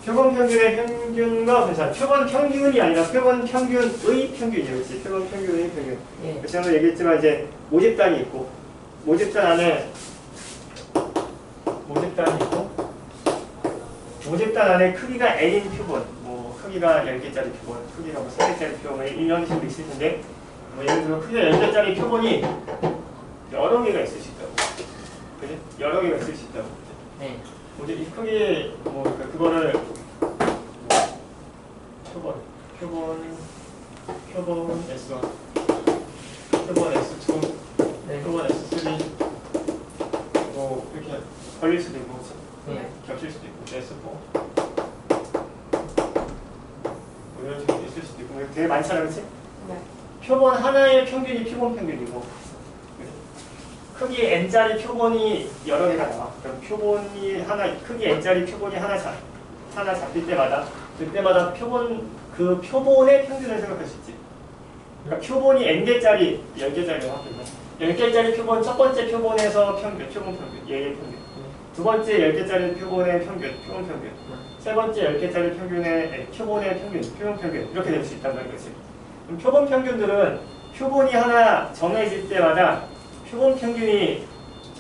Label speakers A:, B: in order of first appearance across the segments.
A: 표본 평균의 평균과 분산. 표본 평균이 아니라 표본 평균의 평균이에요. 그렇지? 표본 평균의 평균.
B: 예.
A: 그래서 한번 얘기했지만 이제 모집단이 있고 모집단 안에 크기가 n인 표본, 뭐 크기가 10개짜리 표본, 크기가 뭐 3개짜리 표본 이런 식으로 있을 텐데 뭐 예를 들어 크기가 10개짜리 표본이 여러 개가 있을 수 있다고. 그지? 여러 개가 있을 수 있다고.
B: 네.
A: 뭐지? 이 크기 뭐 그거를 뭐 표본 S1, 표본 S2,
B: 네.
A: 표본 S3 뭐 이렇게 걸릴 수도 있고 그치?
B: 네.
A: 겹칠 수도 있고 S4 뭐 이런 식으로 있을 수도 있고 되게 많잖아 그치?
B: 네.
A: 표본 하나의 평균이 표본 평균이고 크기 n짜리 표본이 여러 개가 나와. 그럼 표본이 하나 크기 n짜리 표본이 하나 잡힐 때마다 그때마다 그 표본의 평균을 생각할 수 있지. 그러니까 표본이 n개짜리 10개짜리로 하고 10개짜리 표본 첫 번째 표본에서 표본 평균 얘의 평균. 두 번째 10개짜리 표본의 평균 표본 평균. 세 번째 10개짜리 표본의 평균 표본 평균 이렇게 될 수 있단 말이지. 그럼 표본 평균들은 표본이 하나 정해질 때마다 표본 평균이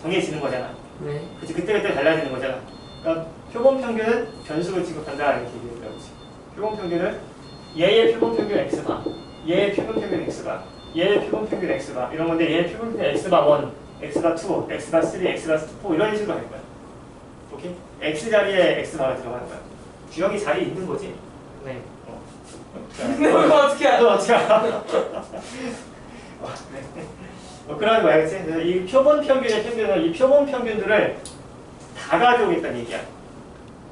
A: 정해지는 거잖아.
B: 네.
A: 그치? 그때그때 달라지는 거잖아. 그러니까 표본 평균은 변수를 취급한다 이렇게 얘기했다고. 표본 평균을 얘의 표본 평균 x바, 얘의 표본 평균 x바, 얘의 표본 평균 x바 이런 건데 얘의 표본 평균 x바 1, x바 2, x바 3, x바 4 이런 식으로 할 거야. 오케이? x 자리에 x바가 들어가는 거야. 주역이 자리에 있는 거지.
B: 네.
A: 그거 어떻게 알아? 어떻게 알아? 그런 거야, 그치? 그래서 이 표본 평균의 평균은 이 표본 평균들을 다 가져오겠다는 얘기야.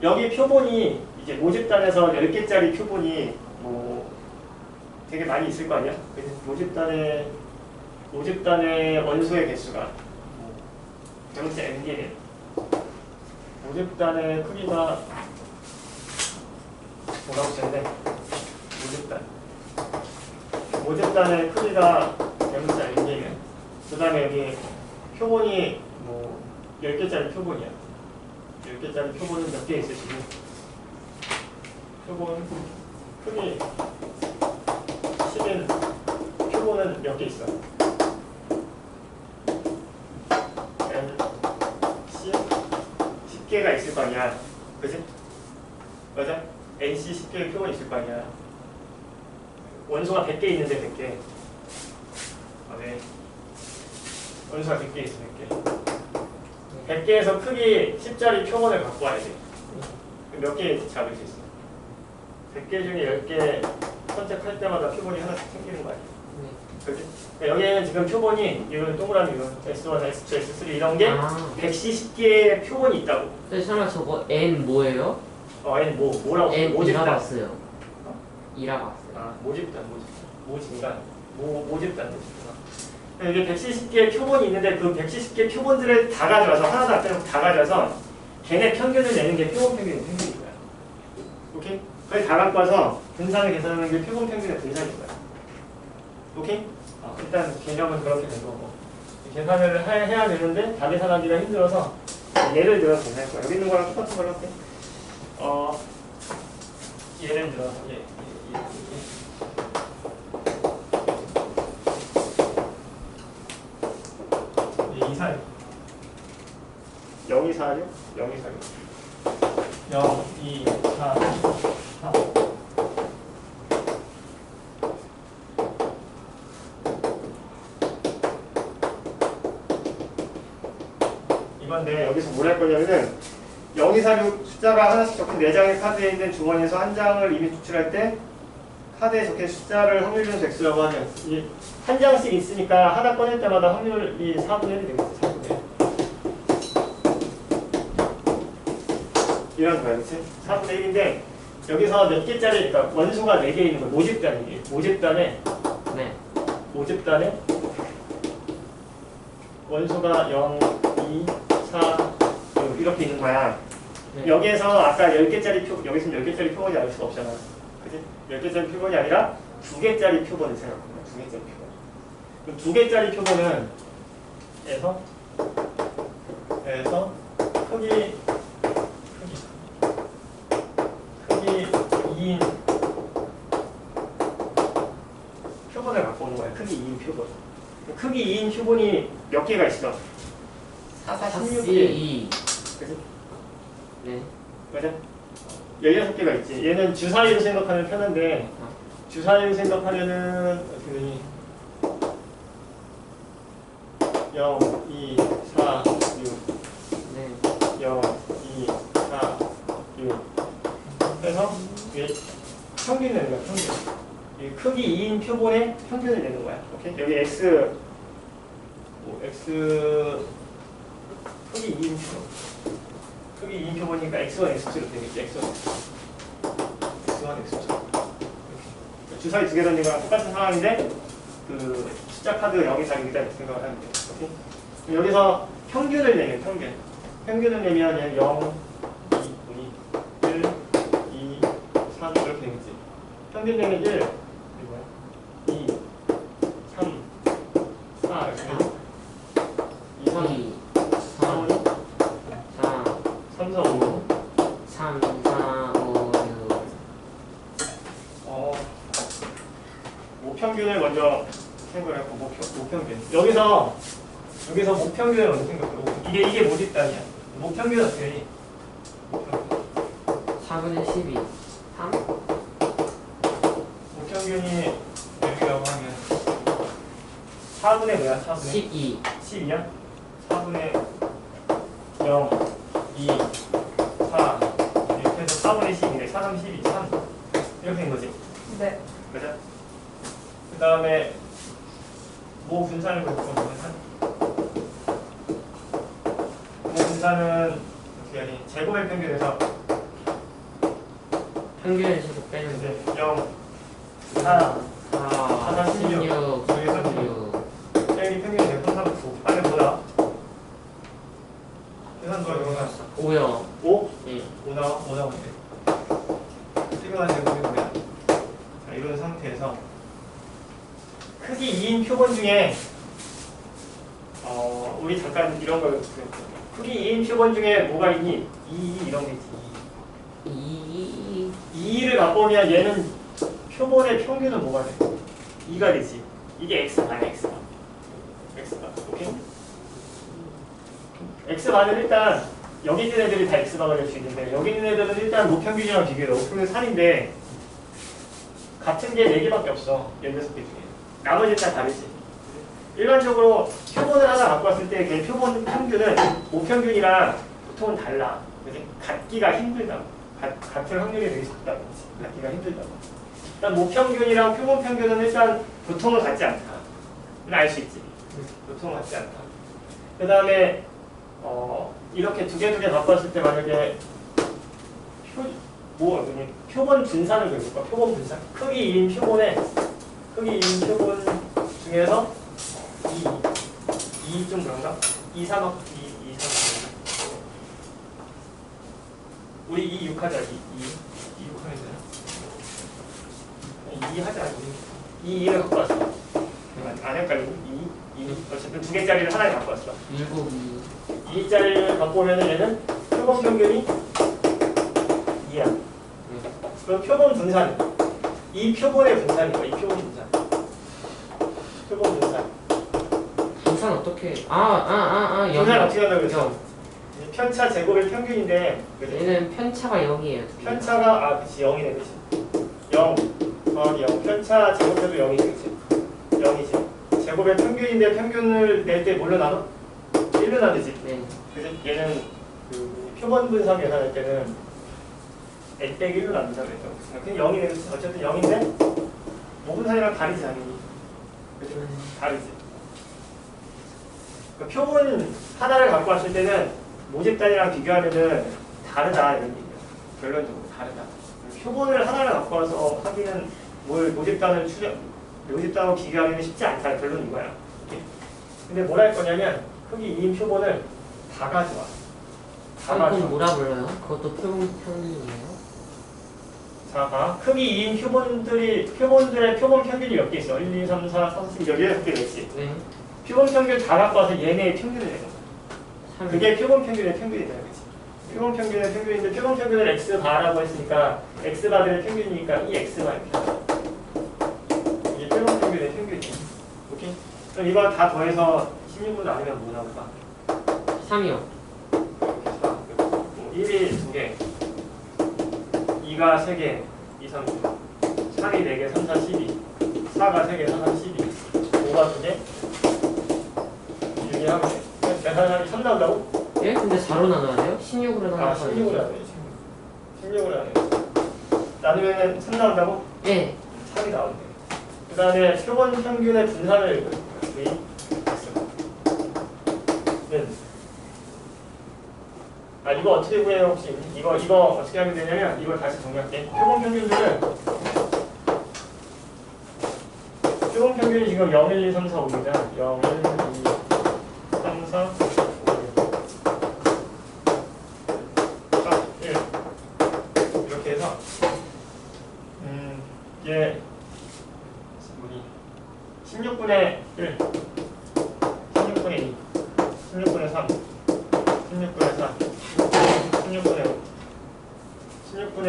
A: 여기 표본이 이제 모집단에서 10개짜리 표본이 뭐 되게 많이 있을 거 아니야? 그래서 모집단의 원소의 개수가 전체 n개 모집단의 크기가 뭐라고 썼는데 모집단의 크기가 대문자 n개면 그 다음에 여기 표본이 뭐 10개짜리 표본이야. 10개짜리 표본은 몇 개 있으시고 표본 크기 10인 표본은 몇 개 있어? N, 10개가 있을 거 아니야. 그치? 맞아? NC 10개의 표본이 있을 거 아니야. 원소가 100개 있는데 100개. 아, 네. 원소가 100개 있어, 100개. 100개에서 크기 10짜리 표본을 갖고 와야 돼. 몇 개 잡을 수 있어? 100개 중에 10개 선택할 때마다 표본이 하나씩 생기는 거 아니야? 그치? 여기에는 지금 표본이, 이건 동그라미, 이건 S1, S2, S3 이런 게 110개의 표본이 있다고.
B: 설마 저거 N 뭐예요?
A: N 뭐라고?
B: N
A: 모집단.
B: 이라봤어요. 이라봤어요.
A: 아, 모집단. 이게 170개의 표본이 있는데 그 170개 표본들을 다 가져와서 하나도 안 빼고 다 가져와서 걔네 평균을 내는 게 표본 평균인 거야. 오케이? 그걸 다 갖고 와서 분산을 계산하는 게 표본 평균의 분산인 거야. 오케이? 일단 개념은 그렇게 된 거고 계산을 해야 되는데 다 계산하기가 힘들어서 예를 들어서 계산할 거야. 여기 있는 거랑 똑같은 걸로 할게. 예를 들어서 이사요. 0, 2, 4요? 0, 2, 4요? 0, 2, 4, 4. 이건데 여기서 뭘 할 거냐면은 0, 2, 4, 6 숫자가 하나씩 적힌 4장의 카드에 있는 주머니에서 한 장을 이미 추출할 때 카드에 적힌 숫자를 확률 변수 x라고 하면 한 장씩 있으니까 하나 꺼낼 때마다 확률이 4분의 1이 되겠지. 4분의 1. 이런 거야, 그치? 4분의 1인데 여기서 몇 개짜리, 그러니까 원소가 4개 있는 거야. 모집단이지. 모집단에 원소가 0, 2, 4 이렇게 있는 거야. 네. 여기에서 아까 10개짜리 여기서는 10개짜리 표본이 나올 수가 없잖아. 그치? 10개짜리 표본이 아니라 2개짜리 표본을 생각하는 거야. 2개짜리 표본. 그럼 2개짜리 표본은 크기 표본. 크기 2인 표본이 몇 개가 있어? 16개.
B: 2.
A: 그지?
B: 네.
A: 맞아? 16개가 있지. 얘는 주사위로 생각하면 편한데 주사위로 생각하면은 어떻게 되니? 0, 2, 4, 6
B: 네.
A: 0, 2, 4, 6 해서 이게 평균 내는 거야, 평균. 이 크기 2인 표본의 평균을 내는 거야. 오케이? 여기 x, x 크기 2인 표본. 크기 2인 표본이니까 x1, x2로 되겠지. x1, x2. 주사위 두 개 던진 거랑 똑같은 상황인데 그 숫자 카드 0이 자리이다 이렇게 생각을 하면 돼. 오케이? 여기서 평균을 내면 평균을 내면 얘는 0, 2, 1, 2, 3 이렇게 되겠지. 평균 내면 1, 이게 뭐야? 2, 3, 4 이렇게 되겠지. 2, 3,
B: 2,
A: 4,
B: 3, 4,
A: 3, 4, 5.
B: 3, 4, 5, 6.
A: 모평균을 먼저 생각을 해고 모평균. 여기서 모평균을 먼저 생각해보고 이게 모집단이야. 모평균은 어떻게 되니? 모평균.
B: 4분의 12. 3?
A: 모평균이 여기라고 하면 4분의 뭐야? 4분의
B: 12.
A: 12야? 4분의 0, 2, 4 이렇게 해서 4분의 12네. 4, 3, 12, 3 이렇게 된 거지.
C: 네.
A: 그죠? 그 다음에 모 분산을 볼까? 모 분산은 어떻게 하니? 제곱의 평균에서
B: 평균을 제곱 빼는 거.
A: 이제 0, 4,
B: 4, 16, 16.
A: 제일이 평균이 되고 3, 4, 9 안에 뭐다? 계산 도와 이거가
B: 5요.
A: 5?
B: 예.
A: 5 나오는데 지금 하는 제곱이 뭐야? 자, 이런 상태에서 크기 2인 표본 중에 우리 잠깐 이런 걸 크기 2인 표본 중에 뭐가 있니? 2 이런 게 있지.
B: 2.
A: 2를 바꾸면 얘는 표본의 평균은 뭐가 돼? 2가 되지. 이게 x반이야, x반. x반. 오케이? x반은 일단 여기 있는 애들이 다 x반을 낼 수 있는데 여기 있는 애들은 일단 모평균이랑 비교해요. 모평균 3인데 같은 게 4개밖에 없어. 16개 중에. 나머지는 다 다르지. 일반적으로 표본을 하나 갖고 왔을 때 그 표본 평균은 모평균이랑 보통은 달라. 그지? 같기가 힘들다고. 같을 확률이 되게 적다고. 같기가 힘들다고. 일단 모평균이랑 표본 평균은 일단 보통은 같지 않다. 알 수 있지. 보통은 같지 않다. 그 다음에 이렇게 두 개 갖고 왔을 때 만약에 표본 분산을 그려볼까? 표본 분산. 크기 2인 표본에 크기 2인 표본 중에서 2 좀 그런가? 2, 3, 2, 3 우리 2, 6 하자. 2 6 하면 되나? 2 하자. 2, 2를 갖고 왔어. 안 헷갈리고 2 어쨌든 두 개짜리를 하나에 갖고 왔어.
B: 7, 2.
A: 2짜리를 갖고 오면 얘는 표본 평균이 2야. 그럼 표본 분산. 이 표본의 분산인 거야. 이 표본 분산. 표본 분산.
B: 분산 어떻게?
A: 분산
B: 여기요.
A: 어떻게 한다고 그랬어? 편차 제곱의 평균인데 그치?
B: 얘는 편차가 0이에요.
A: 편차가 그치 0이네 그치? 0 더하기 0 편차 제곱해도 0이지 그치? 0이지. 제곱의 평균인데 평균을 낼 때 뭘로 나눠? 1로 나누지.
B: 네.
A: 그치? 얘는 그 표본 분산 계산할 때는 n 빼기 1로 나눈다고 그랬죠. 그냥 0이네 그치? 어쨌든 0인데 모분산이랑 다르지 당연히. 그치? 다르지. 그 표본 하나를 갖고 왔을 때는 모집단이랑 비교하면은 다르다 이런 얘기예요. 결론적으로 다르다. 표본을 하나를 갖고 와서 하기는 모집단하고 비교하기는 쉽지 않다. 결론 이거야. 이렇게. 근데 뭘 할 거냐면 크기 2인 표본을 다 가져와. 다
B: 그건
A: 가져와.
B: 뭐라 불러요? 그것도 평균이에요?
A: 자, 봐. 크기 2인 표본들의 표본 평균이 몇 개 있어? 1, 2, 3, 4, 5, 6, 16개 있지.
B: 네.
A: 표본 평균 다 갖고 와서 얘네의 평균을 내는 거야.
B: 3.
A: 그게 표본 평균의 평균이다. 그치? 표본 평균의 평균인데 표본 평균을 x바라고 했으니까 x바들의 평균이니까 이 x바 이렇게. 이게 표본 평균의 평균이야. 오케이. 그럼 이거 다 더해서 16으로 나누면 뭐 나올까?
B: 3이요.
A: 1이 2개, 2가 3개, 2, 3, 4, 3이 4개, 3, 4, 12, 4가 3개, 4, 3, 12, 5가 2개, 6이 하면 계산하기 3 나온다고?
B: 예? 근데 4로 나눠야 돼요? 16으로
A: 아,
B: 나눠서
A: 16으로 나눠 16으로 나눠 나누면 3 나온다고?
B: 예.
A: 3이 나온대. 그 다음에 표본 평균의 분산을 이거 어떻게 구해요 혹시? 이거 어떻게 하면 되냐면 이거 다시 정리할게. 표본 평균들은 표본 평균이 지금 0, 1, 2, 3, 4, 5입니다. 0, 1, 2, 3, 4, 5. 자, 1 이렇게 해서 이게 16분의 1, 16분의 2, 16분의 3, 16분의 4, 16분의 5, 16분의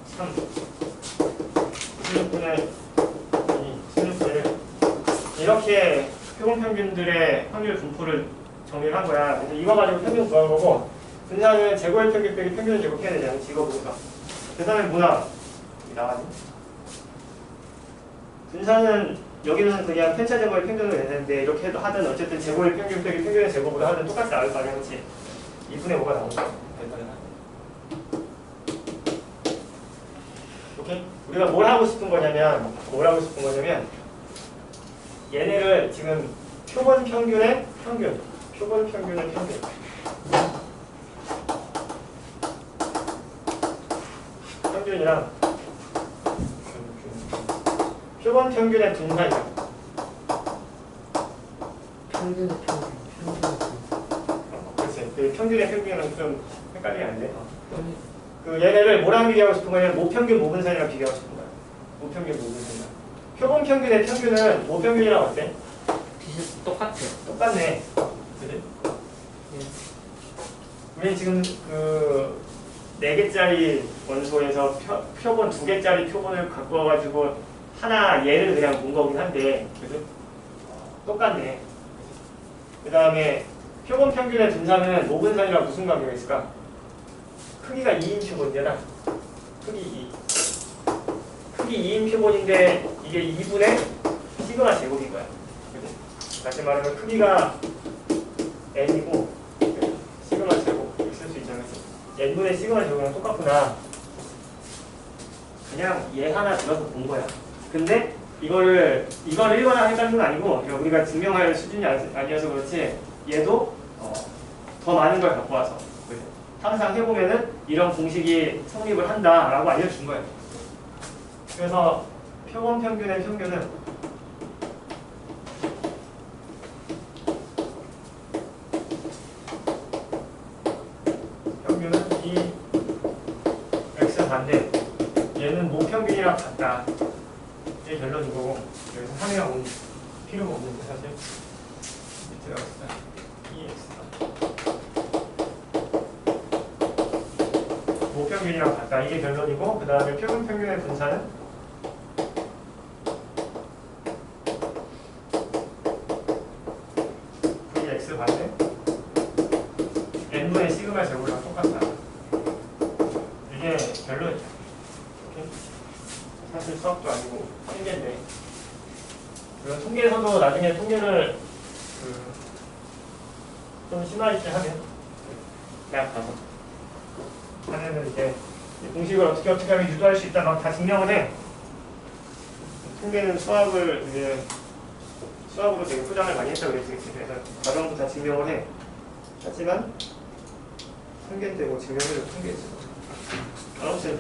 A: 3, 16분의 2, 16분의 1 이렇게 표본 평균들의 확률 분포를 정리를 한 거야. 그래서 이거 가지고 평균 구한 거고 분산은 제곱의 평균 빼기 평균을 제곱해야 되잖아. 이거 보니까 계산은 뭐나 나가지. 분산은 여기는 그냥 편차 제곱의 평균을 내는데 이렇게 해도 하든 어쨌든 제곱의 평균 빼기 평균의 제곱으로 하든 똑같이 나올 거 아니야, 그렇지? 2분의 5가 나오는 거야. 오케이? 우리가 뭘 하고 싶은 거냐면 얘네를 지금 표본 평균의 평균, 표본 평균의 평균. 평균이랑 표본 평균의 분산이야.
B: 평균의 평균.
A: 그렇지. 그 평균의 평균은 좀 헷갈리게 안 돼. 그 얘네를 뭐랑 비교하고 싶은 거냐면 모평균 모분산이랑 비교하고 싶은 거야. 모평균 모분산이랑. 표본 평균의 평균은 모평균이랑 어때?
B: 똑같아요.
A: 똑같네. 그지? 우리 지금 그 4개짜리 원소에서 표본 2개짜리 표본을 갖고 와가지고 하나 얘를 그냥 본 거긴 한데, 그지? 똑같네. 그 다음에 표본 평균의 분산은 모분산이랑 무슨 관계가 있을까? 크기가 2인 표본이잖아. 크기 2. 크기 2인 표본인데 이게 2분의 시그마 제곱인 거야. 그지? 다시 말하면 크기가 n이고 시그마 제곱 이렇게 쓸 수 있잖아. n분의 시그마 제곱이랑 똑같구나. 그냥 얘 하나 들어서 본 거야. 근데 이거를 읽거나 했다는 건 아니고 우리가 증명할 수준이 아니어서 그렇지 얘도 더 많은 걸 갖고 와서 항상 해보면은 이런 공식이 성립을 한다라고 알려준 거예요. 그래서 표본 평균의 평균은 이 x 반대 얘는 모평균이랑 같다. 이게 결론인 거고 여기서 3이랑 5 필요가 없는데 사실 밑에 나왔다. 2x다. 모평균이랑 같다. 이게 결론이고 그 다음에 표본 평균의 분산은 vx 반대 n분의 시그마 제곱이랑 똑같다. 이게 결론이야. 오케이? 사실 수학도 아니고 통계인데 그리고 통계에서도 나중에 통계를 좀 심화 있게 하면 대학 가서 하면은 이제 이 공식을 어떻게 하면 유도할 수 있다 막 다 증명을 해. 통계는 수학으로 되게 포장을 많이 했다고 그랬지. 그래서 과정도 다 증명을 해. 하지만 통계인데 뭐 증명을 통계지. 아무튼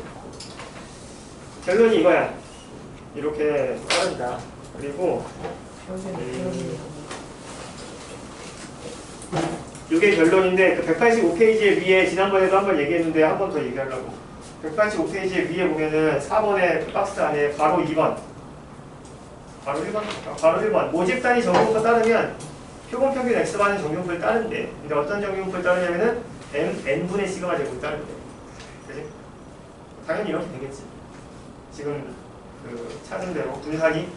A: 결론이 이거야. 이렇게 따른다. 그리고 이게 결론인데 그 185페이지 위에 지난번에도 한번 얘기했는데 한 번 더 얘기하려고. 185페이지 위에 보면은 4번의 그 박스 안에 바로 2번 바로 1번 모집 단위 적용표 따르면 표본 평균 x반은 적용표를 따른대. 근데 어떤 적용표를 따르냐면은 n분의 시그마 제곱을 따른대. 그치? 당연히 이렇게 되겠지. 지금 그 찾은 대로 분산이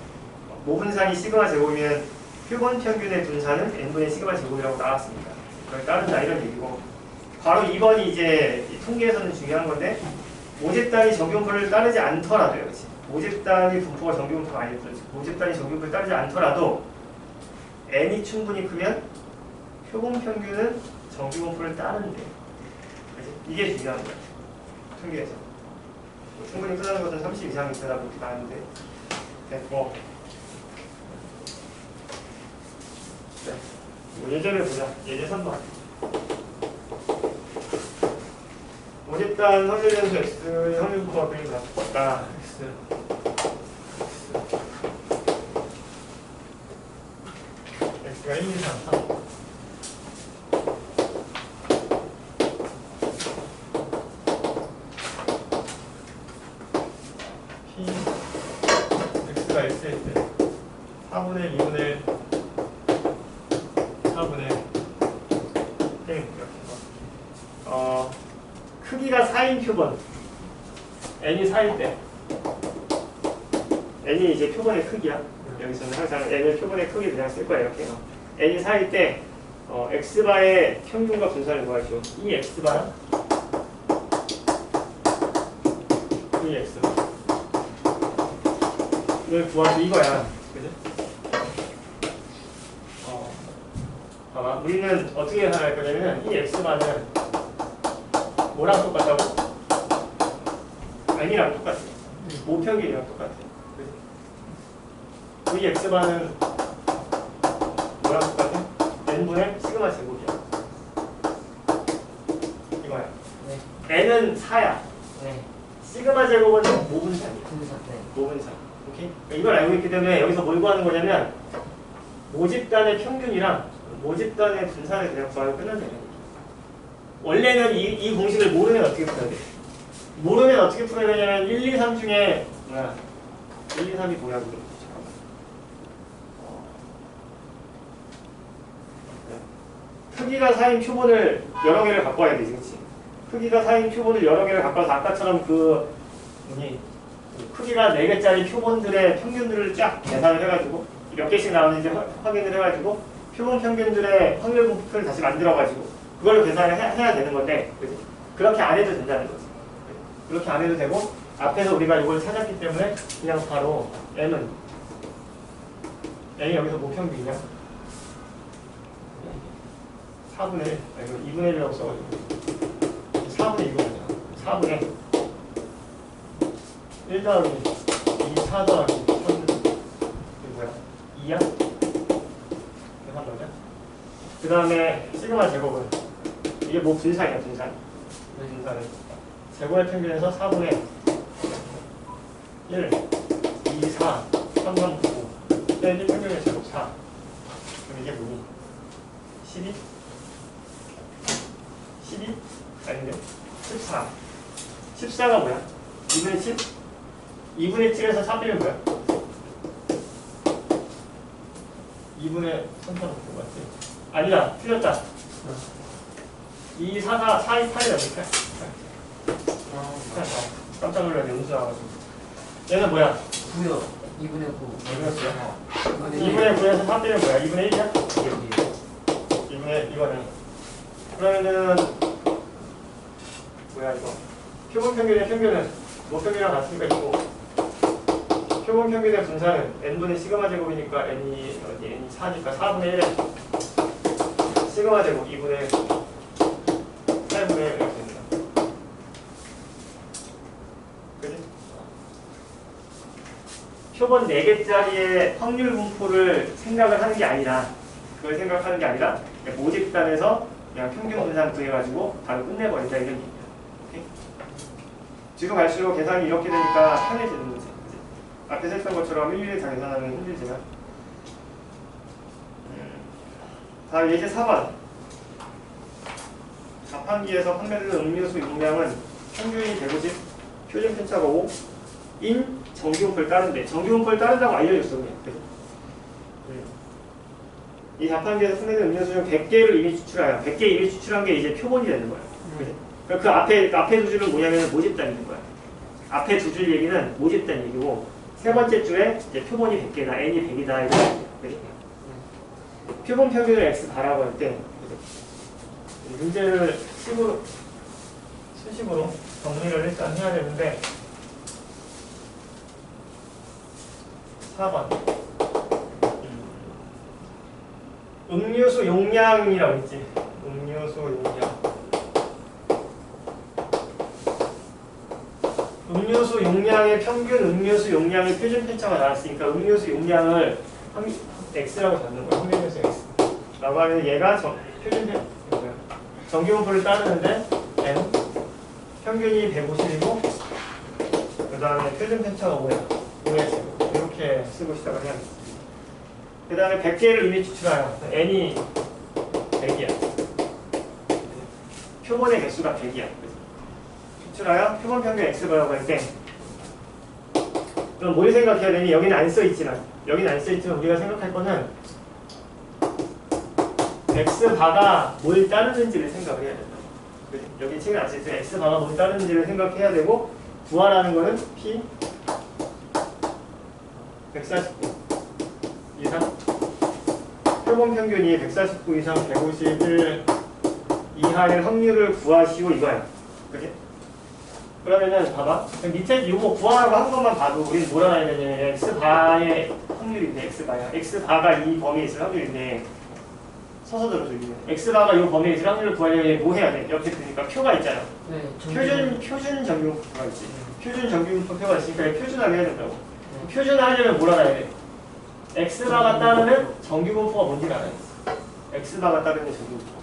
A: 모분산이 시그마 제곱이면 표본 평균의 분산은 n분의 시그마 제곱이라고 나왔습니다. 그걸 따른다 이런 얘기고 바로 2번이 이제 통계에서는 중요한 건데 모집 단위 정규분포를 따르지 않더라도요. 그렇지? 모집 단위 분포가 정규분포가 아니었죠. 모집 단위 정규분포를 따르지 않더라도 n이 충분히 크면 표본 평균은 정규분포를 따른대. 그렇지? 이게 중요한 거야. 통계에서. 충분히 크다는 것은 30 이상이 되다 그렇게 나왔는데 됐고 네. 뭐 예제를 보자. 예제 3번. 모집단 확률 변수 x의 확률 분포가 그림 같다. x x가 1, 2, 3, 3. p x가 x일 때 4분의 2분의 1 4분의 1 이렇게 크기가 4인 표본 n이 4일 때 n이 이제 표본의 크기야. 여기서는 항상 n을 표본의 크기 그냥 쓸 거야. 이렇게 n이 4일 때 x바의 평균과 분산을 구하죠. 이 x바랑 이 x바 이걸 구하죠. 이거야. 그죠? 봐봐. 우리는 어떻게 할 거냐면 이 x바는 뭐랑 똑같다고? n이랑 똑같아. 모평균이랑 똑같아. 이 x바는 뭐랑 똑같아? n분의 시그마 제곱이야. 이거야.
B: 네.
A: n은 4야.
B: 네.
A: 시그마 제곱은 5분산이야.
B: 분산. 네.
A: 5분산. 오케이? 이걸 알고 있기 때문에 여기서 뭘 구하는 거냐면 모집단의 평균이랑 모집단의 분산을 그냥 구하고 끝난다. 원래는 이 공식을 모르면 어떻게 풀어야 돼? 모르면 어떻게 풀어야 되냐면 1, 2, 3 중에 뭐야? 1, 2, 3이 뭐야? 잠깐만. 크기가 4인 표본을 여러 개를 갖고 와야 되지, 그치? 크기가 4인 표본을 여러 개를 갖고 와서 아까처럼 크기가 4개짜리 표본들의 평균들을 쫙 계산을 해가지고 몇 개씩 나오는지 확인을 해가지고 표본 평균들의 확률 분포를 다시 만들어가지고 그걸로 계산을 해야 되는 건데 그치? 그렇게 안 해도 된다는 거지. 그렇게 안 해도 되고 앞에서 우리가 이걸 찾았기 때문에 그냥 바로 m은 m이 여기서 뭐 평균이냐? 4분의 1, 이거 2분의 1이라고 써가지고 4분의 2거든요. 4분의 1 더하기 2, 4 더하기 3 이게 뭐야? 2야? 이렇게 한 거죠? 그 다음에 시그마 제곱은 이게 뭐 분산이야, 분산. 분산은 제곱의 평균에서 4분의 1, 2, 4, 3, 3, 9 빼기 평균의 제곱 4. 그럼 이게 뭐니? 12? 12? 아닌데? 14. 14가 뭐야? 2분의 7? 2분의 7에서 3 빼면 뭐야? 2분의 3, 4, 9 맞지? 아니다. 틀렸다. 2, 4, 4, 4, 2, 8이라니까. 깜짝 놀라 영수 나와가지고. 얘는 뭐야?
B: 9요. 2분의 9.
A: 얼마였어요? 2분의 9에서 3 빼면 뭐야? 2분의 1이야? 2분의 이거는. 그러면은 뭐야 이거? 표본 평균의 평균은 뭐 평균이랑 같으니까 이거. 표본 평균의 분산은 n분의 시그마 제곱이니까 n이 4니까 4분의 1에 시그마 제곱 2분의 8분의 1 이렇게 됩니다. 그지? 표본 4개짜리의 확률 분포를 생각을 하는 게 아니라 그걸 생각하는 게 아니라 모집단에서 그냥 평균 분산 구해가지고 바로 끝내버린다 이런 얘기야. 오케이? 뒤로 갈수록 계산이 이렇게 되니까 편해지는 거지. 그치? 앞에서 했던 것처럼 일일이 다 계산하면 힘들지만. 다음 예제 4번. 자판기에서 판매되는 음료수 용량은 평균이 150, 표준 편차가 5인 정기분포를 따른대. 정기분포를 따른다고 알려줬어 그냥. 이 자판기에서 판매되는 음료수 중 100개를 이미 추출하여 100개 이미 추출한 게 이제 표본이 되는 거야. 그치? 그 앞에 두 줄은 뭐냐면 모집단인 거야. 앞에 두 줄 얘기는 모집단 얘기고 세 번째 줄에 이제 표본이 100개다, n이 100이다 이런. 표본 평균을 x 바라고 할 때 문제를 수식으로 정리를 일단 해야 되는데 4번 음료수 용량이라고 있지. 음료수 용량. 음료수 용량의 평균 음료수 용량의 표준 편차가 나왔으니까 음료수 용량을 x라고 잡는 거야. 확률에서 x. 라고 하면 얘가 표준 편 정기분포를 따르는데 n 평균이 150이고 그 다음에 표준 편차가 5야. 5야 지금 이렇게 쓰고 시작을 해야겠다. 그 다음에 100개를 이미 추출하여 n이 100이야. 표본의 개수가 100이야. 추출하여 표본 평균 x라고 할 때 그럼 뭘 생각해야 되니? 여기는 안 써있지만 우리가 생각할 거는 x바가 뭘 따르는지를 생각을 해야 된다. 여기 책에 안 써있죠. x바가 뭘 따르는지를 생각해야 되고 구하라는 거는 p 149 이상 표본 평균이 149 이상 151 이하의 확률을 구하시오 이거야. 그치? 그러면은 봐봐. 밑에 이거 구하라고 한 것만 봐도 우리는 뭘 알아야 되냐면 x바의 확률인데 x바가 이 범위에 있을 확률인데 서서 들어줘. x바가 이 범위에 있을 확률을 구하려면 뭐 해야 돼? 옆에 그러니까 표가 있잖아.
B: 네,
A: 표준 정규분포가 있지. 표준 정규분포 표가 있으니까 표준하게 해야 된다고. 표준하려면 뭘 알아야 돼? x바가 따르는 정규분포가 뭔지를 알아야 돼. x바가 따르는 정규분포.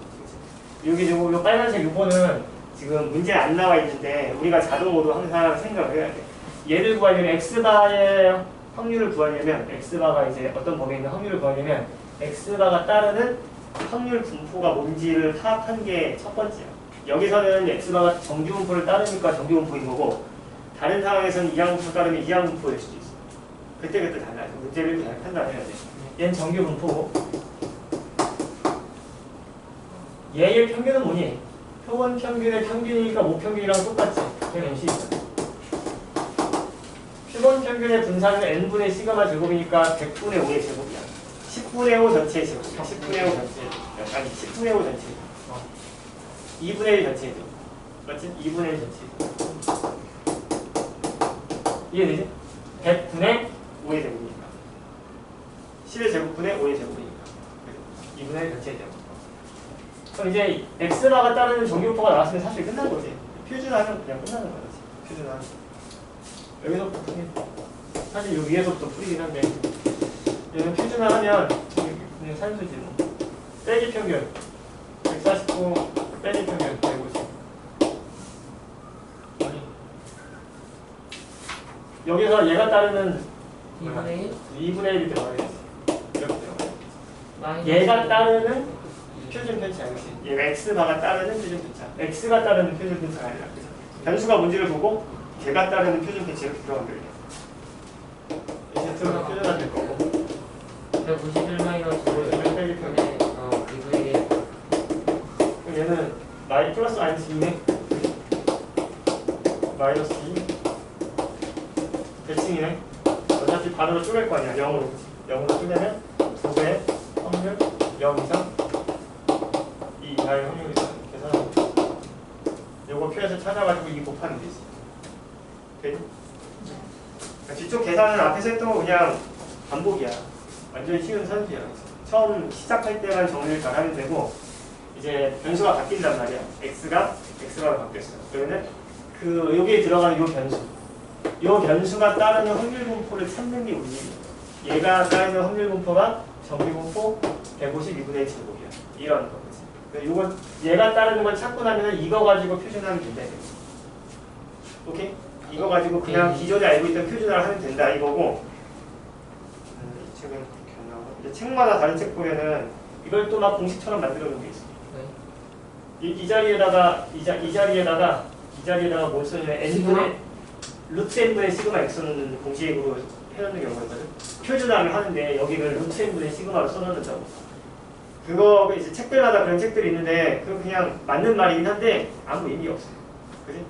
A: 여기 요 빨간색 요거는 지금 문제 안 나와 있는데 우리가 자동으로 항상 생각을 해야 돼. 얘를 구하려면 x바의 확률을 구하려면 x바가 이제 어떤 범위에 있는 확률을 구하려면 x바가 따르는 확률 분포가 뭔지를 파악한 게 첫 번째야. 여기서는 x바가 정규분포를 따르니까 정규분포인 거고 다른 상황에서는 이항분포 따르면 이항분포일 수도 있어. 그때그때 달라져. 문제를 잘 판단해야 돼. 얘는 정규분포고 얘의 평균은 뭐니? 표본 평균의 평균이니까 모평균이랑 똑같지. 그냥 MC있어. 표본 평균의 분산은 n분의 시그마 제곱이니까 100분의 5의 제곱이야. 10분의 5 전체의 제곱이야. 10분의 5 전체의 제곱. 아니 10분의 5 전체의 제곱. 2분의 1 전체의 제곱. 맞지? 2분의 1 전체의 제곱. 이해되지? 100분의 5의 제곱이니까. 10의 제곱분의 5의 제곱이니까. 2분의 1 전체의 제곱. 그럼 이제 x바가 따르는 정규분포가 나왔으면 사실 끝난 거지. 표준하면 그냥 끝나는 거지. 표준하면. 여기서부터 풀이. 사실 요 위에서부터 풀이긴 한데 얘는 표준화하면 그냥 산수지 뭐. 빼기 평균 149 빼기 평균 150. 아니 여기서 얘가 따르는
B: 2분의 1?
A: 2분의 1이 들어가야지. 이렇게 들어가야지.
B: 마이너스
A: 얘가 따르는 표준 편차야. 얘가 x바가 따르는 표준 편차. x가 따르는 표준 편차가 아니라 변수가 뭔지를 보고 걔가 따르는 표준 편차를 들어가면 돼. 이제 표준화 될 거고.
B: 151 마이너스
A: 1
B: 2분의 2분의 1.
A: 그럼 얘는 플러스 마이너스 2네. 마이너스 2 대칭이네. 어차피 반으로 쪼갤 거 아니야. 0으로. 0으로 쪼개면 2배의 확률 0 이상 2 이하의 확률 이상 계산하고 요거 표에서 찾아가지고 2 곱하면 되지. 되니? 뒤쪽 계산은 앞에서 했던 거 그냥 반복이야. 완전히 쉬운 선수야. 처음 시작할 때만 정리를 잘 하면 되고 이제 변수가 바뀐단 말이야. x가 바뀌었어. 그러면 여기에 들어가는 요 변수가 따르는 확률 분포를 찾는 게 우리 얘가 따르는 확률 분포가 정규분포 152분의 1 제곱이야. 이런 거지. 요거 얘가 따르는 걸 찾고 나면 이거 가지고 표준하면 된다. 오케이? 이거 가지고 그냥 기존에 알고 있던 표준화를 하면 된다 이거고. 이 책은 그렇게 안 나오고 이제 책마다 다른 책 보면은 이걸 또 막 공식처럼 만들어 놓은 게 있어. 이 자리에다가 뭘 써냐면 n분의 루트 n분의 시그마 x는 공식으로 해놓는 경우가 있거든. 표준화를 하는데 여기를 루트 n분의 시그마로 써놓는다고. 그거 이제 책들마다 그런 책들이 있는데 그거 그냥 맞는 말이긴 한데 아무 의미가 없어요. 그지?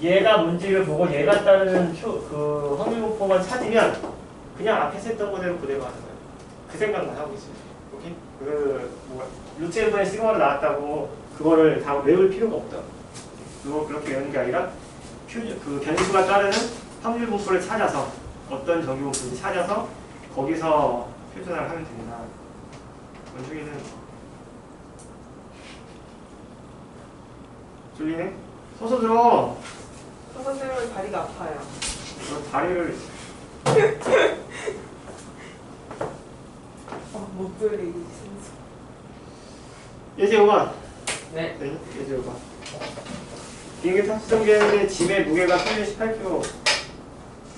A: 얘가 문제를 보고 얘가 따르는 그 확률 분포만 찾으면 그냥 앞에서 했던 거대로 그대로 하는 거예요. 그 생각만 하고 있어요. 오케이? 루트 n분의 시그마로 나왔다고 그거를 다 외울 필요가 없다. 그거 그렇게 외우는 게 아니라 그 변수가 따르는 확률 분포를 찾아서 어떤 정규 분포인지 찾아서 거기서 표준화를 하면 됩니다. 원중이는 졸리네? 서서 들어.
C: 선생님은 다리가 아파요.
A: 너 다리를
C: 목소리 진짜.
A: 예지 5번.
B: 네.
A: 네, 예지 5번. 비행기 탑승 비행의 짐의 무게가 평균 18kg,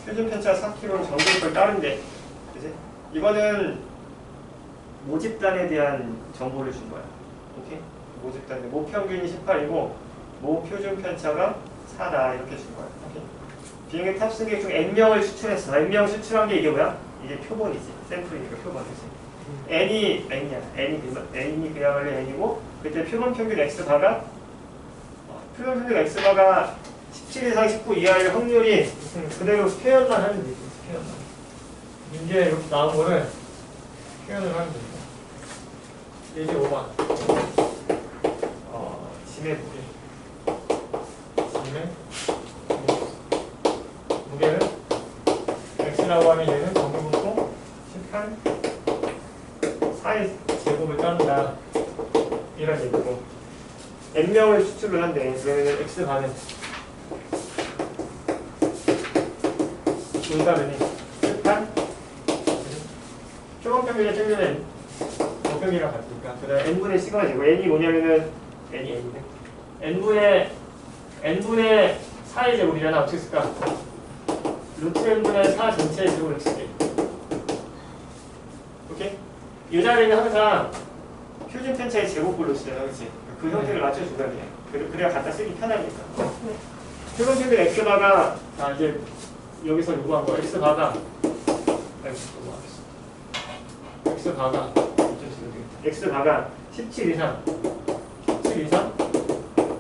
A: 표준 편차 4kg는 정규를 따른데, 그지? 이거는 모집단에 대한 정보를 준 거야. 오케이? 모집단에 모 평균이 18이고 모 표준 편차가 4다 이렇게 준 거야. 오케이? 비행기 탑승객 중 N명을 추출했어. N명 추출한 게 이게 뭐야? 이게 표본이지. 샘플이니까 표본이지. N이 N이야. N이 그야말로 N이고 그때 표본 평균 X바가 표본 평균 X바가 17 이상 19 이하의 확률이 그대로 표현만 하면 되지. 표현만. 문제에 이렇게 나온 거를 표현을 하면 됩니다. 예제 5번. 짐의 무게를 X라고 하면 얘는 정규분포 18 4의 제곱을 짠다 이런 얘기고 N명을 추출을 한대. 그러면 X반은 분사면이 18 표본평균의 평균은 적평이랑 같으니까 그 다음에 n분의 시그마 제곱 n이 뭐냐면은 n분의 4의 제곱이잖아. 어떻게 쓸까? 루트 n분의 4 전체의 제곱을 쓸게. 오케이? 이 자리는 항상 표준 편차의 제곱꼴로 쓰잖아. 그치? 그 형태를 맞춰준다 그래. 그래야 갖다 쓰기 편하니까. 표본 평균 x바가 자 이제 여기서 요구한 거 x바가 x바가 17 이상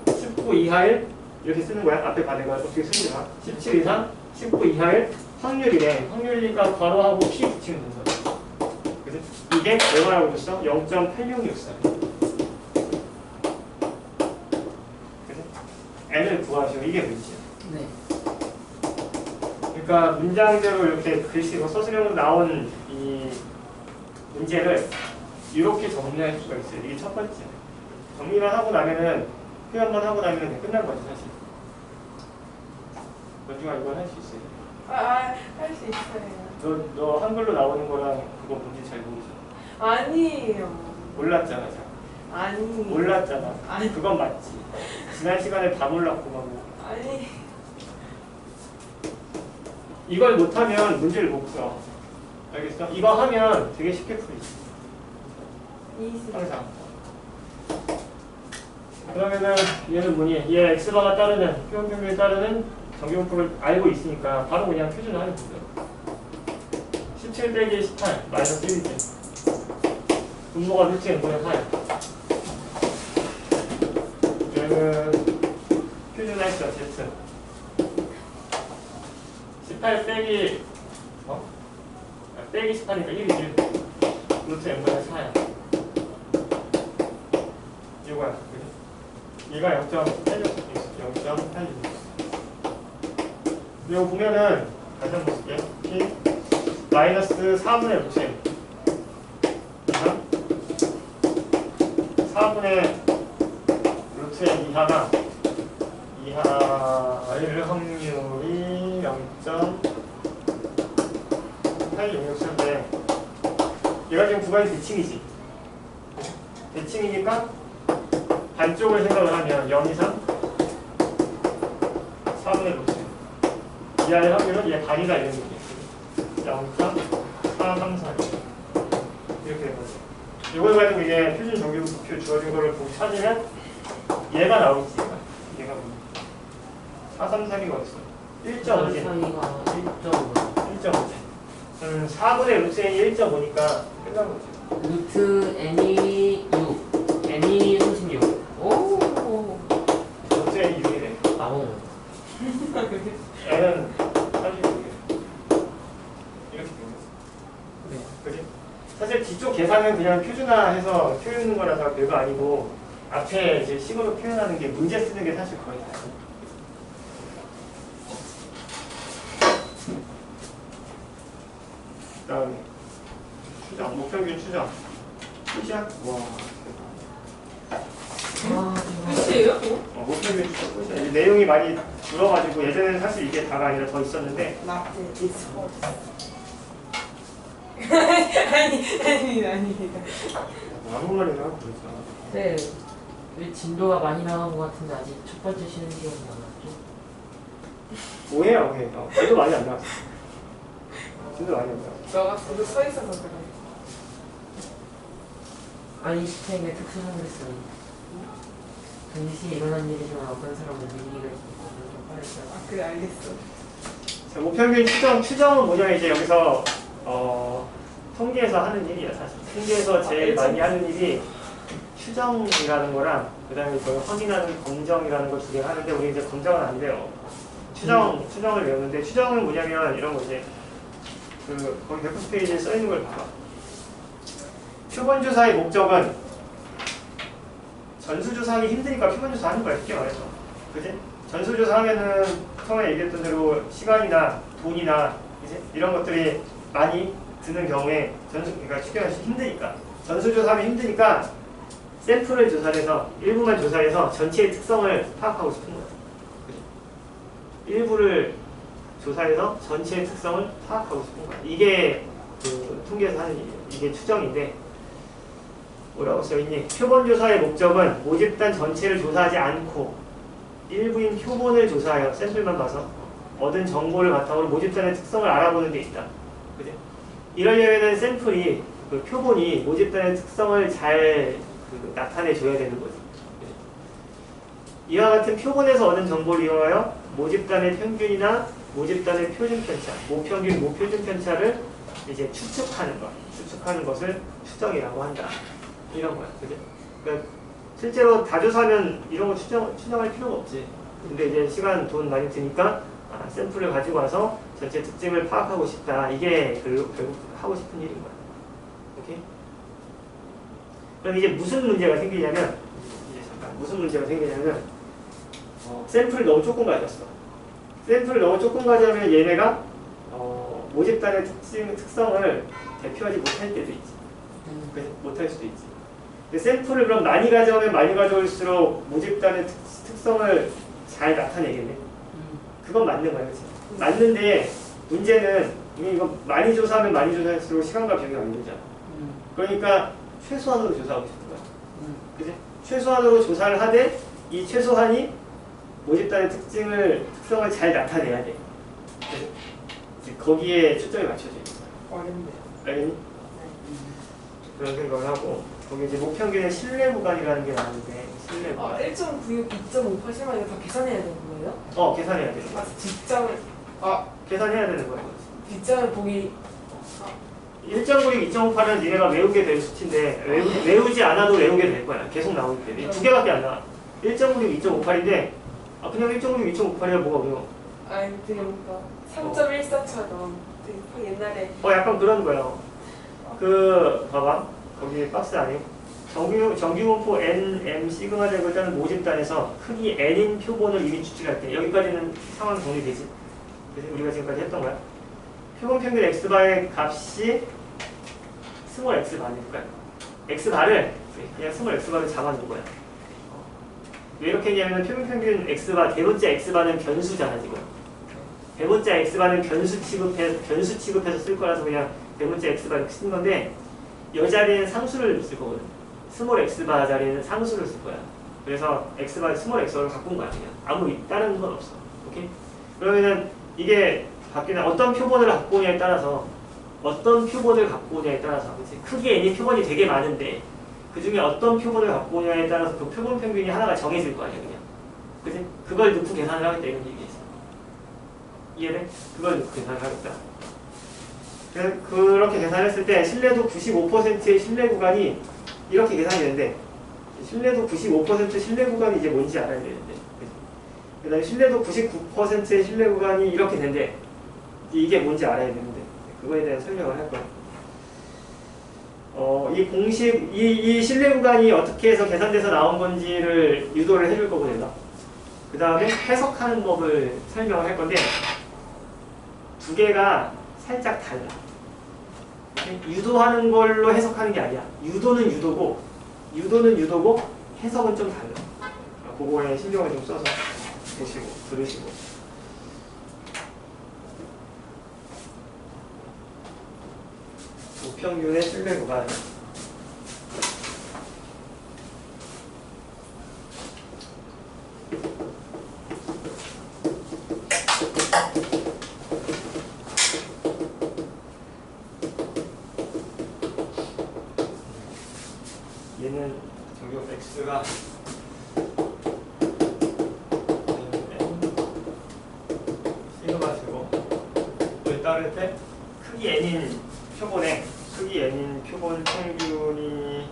A: 19 이하일 이렇게 쓰는 거야. 앞에 받은 거 어떻게 쓰는 거야. 17 이상 19 이하일 확률이래. 확률이니까 괄호하고 p 붙이면 되는 거야. 그치? 이게 얼마라고 줬어? 0.8664. 그치? n을 구하시오. 이게 문제야.
B: 네.
A: 그러니까 문장대로 이렇게 글씨로 서술형으로 나온 이 문제를 이렇게 정리할 수가 있어요. 이게 첫 번째. 정리만 하고 나면은 표현만 하고 나면은 끝난 거지 사실. 원중아 이건 할 수 있어요.
C: 할 수 있어요.
A: 너 한글로 나오는 거랑 그거 뭔지 잘 모르잖아.
C: 아니에요.
A: 몰랐잖아. 자.
C: 아니.
A: 몰랐잖아.
C: 아니.
A: 그건 맞지. 지난 시간에 다 몰랐고 막.
C: 아니.
A: 이걸 못하면 문제를 못 풀어. 알겠어? 이거 하면 되게 쉽게 풀리지. 항상. 그러면은 얘는 뭐니? 얘 x바가 따르는 표본평균에 따르는 정규분포를 알고 있으니까 바로 그냥 표준화하면 돼요. 17 빼기 18 마이너스 1이지. 분모가 루트 n분의 4야. 얘는 표준화했어. z. 18 빼기 빼기 18이니까 1이지. 루트 n분의 4야. 이거야. 얘가 0.86. 이거 보면은 다시 한번 볼게요. P 마이너스 4분의 루트 n 4분의 루트 n 이하일 확률이 0.86인데 얘가 지금 구간이 대칭이지. 대칭이니까 반쪽을 생각을 하면 0 이상 4분의 루트 이하의 확률은 얘 반이다 이런 얘기. 0.434 이렇게 된 거죠. 이걸 가지고 이제 표준 정규분포 주어진 거를 보고 찾으면 얘가 나오지. 얘가 뭐야? 434가 어딨어? 1.5지. 1.5. 4분의 루트 n이 1.5니까 끝난 거지.
B: 루트 n이 6, n이 36. 오.
A: 루트 n이 6이래.
B: 아오.
A: n은 36이래. 이렇게 된 거지.
B: 네.
A: 그지? 사실 뒤쪽 계산은 그냥 표준화해서 표현하는 거라서 별거 아니고 앞에 이제 식으로 표현하는 게 문제 쓰는 게 사실 거의 다예요. 그다음에 추정, 목평균 추정. 끝이야? 와.
B: 아,
C: 끝이에요?
A: 목평균 추정 끝이야. 이 내용이 많이 줄어가지고 예전에는 사실 이게 다가 아니라 더 있었는데.
C: 라떼 디스코드. 아닙니다.
A: 아무 말이나 하고 그러지 않아.
B: 네. 왜 진도가 많이 나온 것 같은데 아직 첫 번째 쉬는 시간이 남았죠?
A: 오해야 오해. 진도 많이 안 나왔어. 진도 많이 안 나왔어.
C: 너가 거기 서 있어서 그래.
B: 아인슈타인의 특수한 그랬어요. 동시에 일어난 일이지만 어떤 사람은 의미가 있고 좀 빠르죠.
C: 아 그래 알겠어.
A: 자, 목평균 추정은 뭐냐 이제 여기서 통계에서 하는 일이야 사실. 통계에서 제일 많이 하는 일이 추정이라는 거랑 그다음에 저희 확인하는 검정이라는 걸 두 개 하는데 우리 이제 검정은 안 돼요. 추정을 외우는데 추정은 뭐냐면 이런 거 이제 거기 100페이지에 써 있는 걸 봐봐. 표본 조사의 목적은 전수 조사하기 힘드니까 표본 조사 하는 거야 쉽게 말해서. 그지? 전수 조사하면은 처음에 얘기했던 대로 시간이나 돈이나 이제 이런 것들이 많이 드는 경우에 그러니까 쉽게 말해서 힘드니까 전수 조사하면 힘드니까 샘플을 조사해서 일부만 조사해서 전체의 특성을 파악하고 싶은 거야. 일부를 조사해서 전체의 특성을 파악하고 싶은 거야. 이게 그 통계에서 하는 일이에요. 이게 추정인데 뭐라고 써있니? 표본 조사의 목적은 모집단 전체를 조사하지 않고 일부인 표본을 조사하여 샘플만 봐서 얻은 정보를 바탕으로 모집단의 특성을 알아보는 데 있다. 그죠? 이러려면 샘플이 그 표본이 모집단의 특성을 잘 나타내줘야 되는 거지. 그죠? 이와 같은 표본에서 얻은 정보를 이용하여 모집단의 평균이나 모집단의 표준 편차, 모평균, 모표준 편차를 이제 추측하는 것, 추측하는 것을 추정이라고 한다. 이런 거야, 그죠? 그러니까 실제로 다 조사하면 이런 거 추정할 필요가 없지. 근데 이제 시간, 돈 많이 드니까 샘플을 가지고 와서 전체 특징을 파악하고 싶다. 이게 결국 하고 싶은 일인 거야. 오케이? 그럼 이제 무슨 문제가 생기냐면, 무슨 문제가 생기냐면, 샘플을 너무 조금 가졌어. 샘플을 너무 조금 가져면 얘네가 모집단의 특성을 대표하지 못할 때도 있지. 그래서 못할 수도 있지. 근데 샘플을 그럼 많이 가져오면 많이 가져올수록 모집단의 특성을 잘 나타내겠네. 그건 맞는 거야, 그치? 맞는데 문제는 이거 많이 조사하면 많이 조사할수록 시간과 비용이 안 들잖아. 그러니까 최소한으로 조사하고 싶은 거야. 그치? 최소한으로 조사를 하되 이 최소한이 모집단의 특성을 잘 나타내야 돼. 거기에 초점이 맞춰져 있는 거야.
C: 어렵네요.
A: 알겠니? 그런 생각을 하고 거기 이제 목평균의 신뢰 구간이라는 게 나오는데 신뢰 구간.
C: 1.96, 2.58만 이거 다 계산해야 되는 거예요?
A: 계산해야 돼.
C: 뒷장을
A: 계산해야 되는 거야.
C: 뒷장을 보기
A: 1.96, 2.58은 니네가 외우게 될 수치인데 외우지 않아도 외우게 될 거야. 계속 나오기 때문에 두 개밖에 안 나와. 1.96, 2.58인데 그냥 1.96, 2.58이야 뭐가 어려워.
C: 아니 되게 뭔가 3.14처럼 되게 옛날에
A: 약간 그런 거야. 봐봐. 거기 박스 안에 정규분포 n, m, 시그마 제곱자는 모집단에서 크기 n인 표본을 이미 추출할 때 여기까지는 상황 정리되지. 그래서 우리가 지금까지 했던 거야. 표본 평균 x바의 값이 스몰 x바일 거야. x바를 그냥 스몰 x바를 잡아놓은 거야. 왜 이렇게 했냐면 표본 평균 x바, 대문자 x바는 변수잖아 지금. 대문자 x바는 변수 취급해서 쓸 거라서 그냥 대문자 x바 이렇게 쓴 건데 이 자리에는 상수를 쓸 거거든. 스몰 x바 자리에는 상수를 쓸 거야. 그래서 x바 스몰 x바를 바꾼 거야 그냥. 아무 다른 건 없어. 오케이? 그러면은 이게 바뀌는 어떤 표본을 갖고 오냐에 따라서 그치? 크기 n이 표본이 되게 많은데 그 중에 어떤 표본을 갖고 오냐에 따라서 그 표본 평균이 하나가 정해질 거 아니야 그냥. 그치? 그걸 넣고 계산을 하겠다 이런 얘기겠어. 이해돼? 그걸 넣고 계산을 하겠다. 그렇게 계산했을 때 신뢰도 95%의 신뢰 구간이 이렇게 계산이 되는데 신뢰도 95% 신뢰 구간이 이제 뭔지 알아야 되는데 그 다음에 신뢰도 99%의 신뢰 구간이 이렇게 된대. 이게 뭔지 알아야 되는데 그거에 대한 설명을 할 거야. 이 공식, 이 신뢰 구간이 어떻게 해서 계산돼서 나온 건지를 유도를 해줄 거고 내가. 그 다음에 해석하는 법을 설명을 할 건데 두 개가 살짝 달라. 유도하는 걸로 해석하는 게 아니야. 유도는 유도고 해석은 좀 달라. 그거에 신경을 좀 써서 보시고 들으시고. 우평균의 신뢰 구간. 얘는 정규 x가 시그마 제곱 를 따를 때 크기 n인 표본에 크기 n인 표본 평균이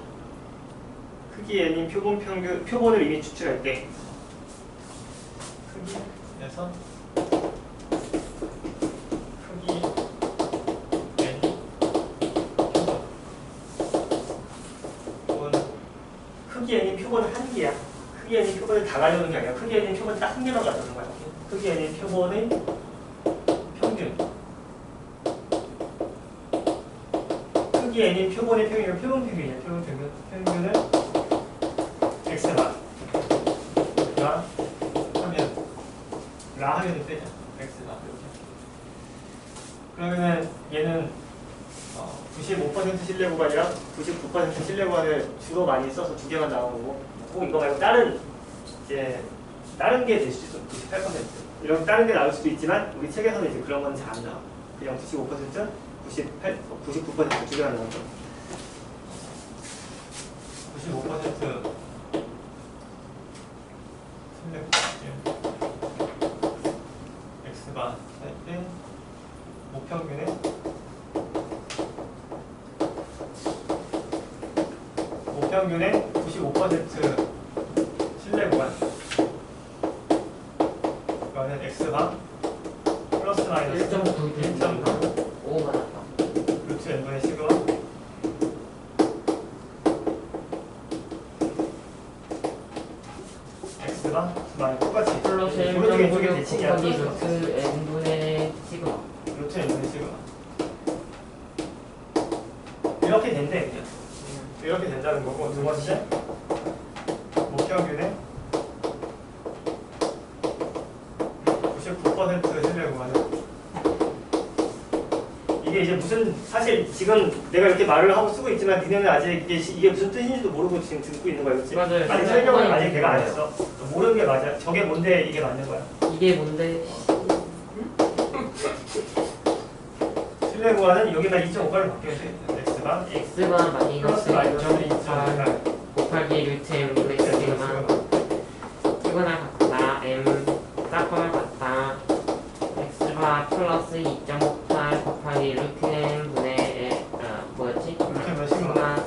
A: 크기 n인 표본 평균 표본을 이미 추출할 때 크기에서 크기 n 표본 크기 n인 표본은 한 개야. 크기 n인 표본을 다 가져오는 게 아니라 크기 n인 표본 딱 한 개만 가져오는 거야. 크기 n인 표본의 평균. 크기 n인 표본의 평균은 표본 평균이야. 표본 평균. 평균을 x가 라 하면 라 하면은 빼자. x가 이렇게. 그러면은 얘는 95% 신뢰 구간이랑 99% 신뢰 구간을 주로 많이 써서 두 개만 나오고 꼭 이거 말고 다른 게 될 수도 있어. 98% 이런 다른 게 나올 수도 있지만 우리 책에서는 이제 그런 건 잘 안 나와. 그냥 95%, 98, 99% 두 개만 나오죠. 95% 신뢰 구간 x바 할때 목평균에 목평균의 95% 신뢰 구간 이거는 x가 플러스 마이너스 1.9
B: 5 받았다.
A: 루트 n분의 시그마 x가 많이 똑같이
B: 플러스
A: 오른쪽에 왼쪽에
B: 1.96
A: 대칭이야.
B: 곱하기 루트 n분의 시그마.
A: 루트 n분의 시그마 이렇게 된대 그냥. 이렇게 된다는 거고 두 번째 목평균의 99% 신뢰 구간은 이게 이제 무슨 사실 지금 내가 이렇게 말을 하고 쓰고 있지만 니네는 아직 이게 무슨 뜻인지도 모르고 지금 듣고 있는 거야, 그렇지?
B: 맞아요.
A: 아직 설명을 아직 내가 안 했어. 모르는 게 맞아. 저게 뭔데 이게 맞는 거야.
B: 이게 뭔데?
A: 신뢰 구간은 여기만 2.5까지 바뀌어야 돼. x가
B: x가 마이너스 2.8 곱하기 루트 n분의 시그마. 이거나 같다. m 짝꿍을 같다. x가 플러스 2.58 곱하기 루트 n분의 뭐였지?
A: 루트 n분의 시그마.
B: 시그마.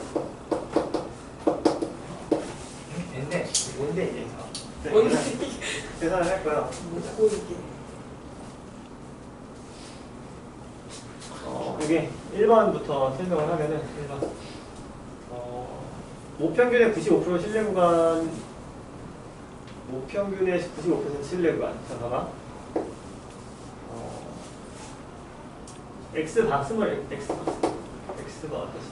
A: 됐네. 뭔데 이게?
C: 뭔데?
A: 계산을 할 거야.
C: 뭐고 이게?
A: 여기 1번부터 설명을 하면은 1번 모평균의 95% 신뢰 구간 모평균의 95% 신뢰 구간 자 봐봐 x바 스몰 x바 어떠시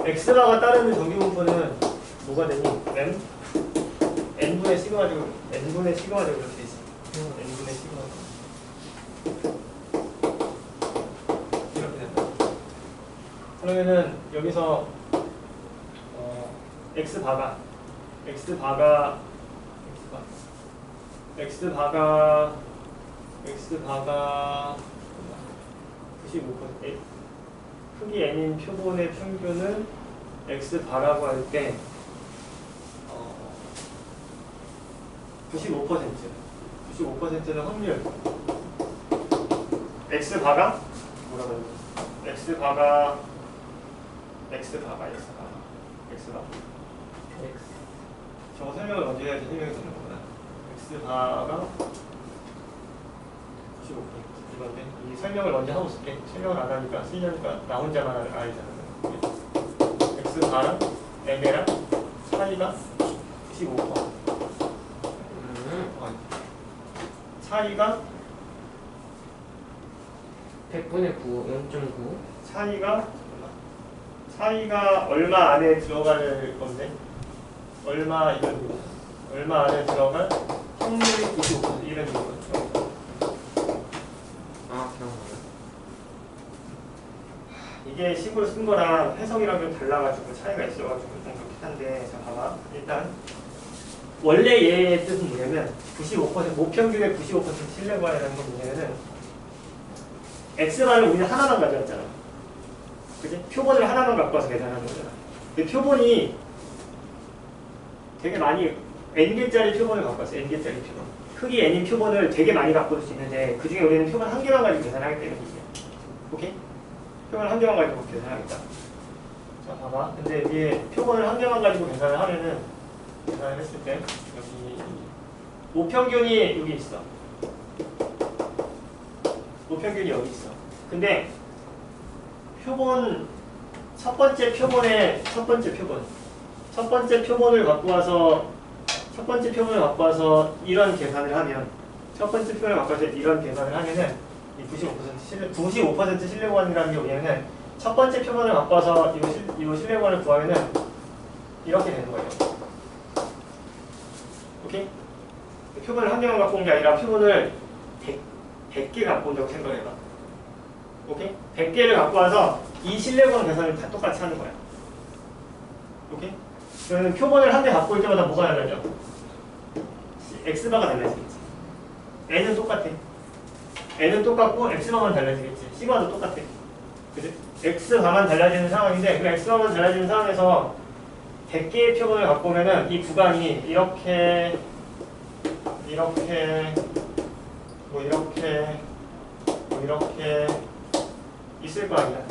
A: x바가 따르는 정규분포는 뭐가 되니? n분의 시그마 제곱 n분의 시그마 제곱 이렇게 있어. n분의 시그마 그러면은 여기서 x바가 95% 크기 n인 표본의 평균을 x바라고 할 때 95%는 확률 x바가 뭐라고 해야 돼? x바가 저거 설명을 먼저 해야지 설명이 되는 거구나. x바가 95% 이건데 이 설명을 먼저 하고 쓸게. 설명을 안 하니까 쓰려니까 나 혼자만 알잖아. x 바랑 m이랑 차이가 95%. 차이가
B: 100분의 9, 0.9.
A: 차이가 얼마 안에 들어갈 건데? 얼마 안에 들어갈 확률이 95% 이런 거죠.
B: 아, 기억나요?
A: 이게 식으로 쓴 거랑 해석이랑 좀 달라가지고 차이가 있어가지고 좀 그렇긴 한데, 자 봐봐. 일단 원래 얘의 뜻은 뭐냐면 95% 모평균의 95% 신뢰관이라는 건 뭐냐면은 x만을 우리는 하나만 가져왔잖아. 그치? 표본을 하나만 갖고 와서 계산하는 거잖아. 근데 표본이 되게 많이 n개짜리 표본을 갖고 왔어. n개짜리 표본. 크기 n인 표본을 되게 많이 갖고 올 수 있는데 그 중에 우리는 표본 한 개만 가지고 계산하기 때문에 이게. 오케이? 표본 한 개만 가지고 계산하겠다. 자 봐봐. 근데 이게 표본을 한 개만 가지고 계산을 하면은 계산을 했을 때 여기 모평균이 여기 있어. 모평균이 여기 있어. 근데 표본 첫 번째 표본을 갖고 와서 이런 계산을 하면 이 95% 신뢰관이라는 게 뭐냐면 첫 번째 표본을 갖고 와서 이 신뢰관을 구하면은 이렇게 되는 거예요. 오케이? 표본을 한 개만 갖고 온 게 아니라 표본을 100개 갖고 온다고 생각해봐. 오케이? 100개를 갖고 와서 이 신뢰관 계산을 다 똑같이 하는 거야. 오케이? 그러면 표본을 한 개 갖고 올 때마다 뭐가 달라져? x바가 달라지겠지. n은 똑같아. n은 똑같고 x바만 달라지겠지. 시그마도 똑같아. 그치? x바만 달라지는 상황인데 그 x바만 달라지는 상황에서 100개의 표본을 갖고 오면은 이 구간이 이렇게 있을 거 아니야.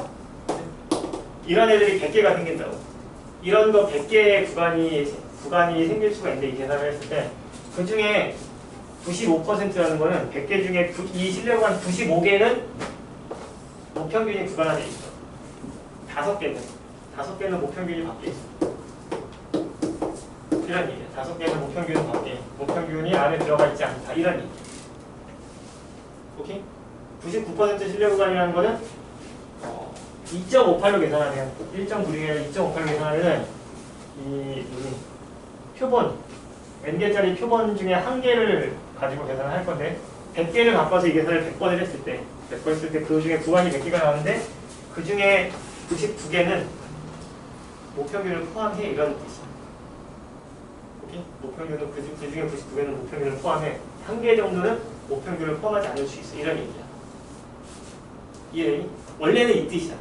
A: 이런 애들이 100개가 생긴다고. 이런 거 100개의 구간이 생길 수가 있는데 이 계산을 했을 때 그 중에 95%라는 거는 100개 중에 이 신뢰구간 95개는 모평균이 구간 안에 있어. 5개는 모평균이 밖에 있어. 이런 얘기야. 5개는 모평균은 밖에, 모평균이 안에 들어가 있지 않다. 이런 얘기야. 오케이? 99% 신뢰 구간이라는 거는 2.58로 계산하면 1.96에 2.58로 계산하면은 이 표본 n개짜리 표본 중에 한 개를 가지고 계산을 할 건데 100개를 바꿔서 이 계산을 100번을 했을 때 그 중에 구간이 100개가 나오는데 그 중에 99개는 모평균을 포함해 이런 뜻이야. 오케이? 모평균은 그 중에 99개는 모평균을 포함해 한 개 정도는 모평균을 포함하지 않을 수 있어. 이런 얘기야. 이해되니? 원래는 이 뜻이야.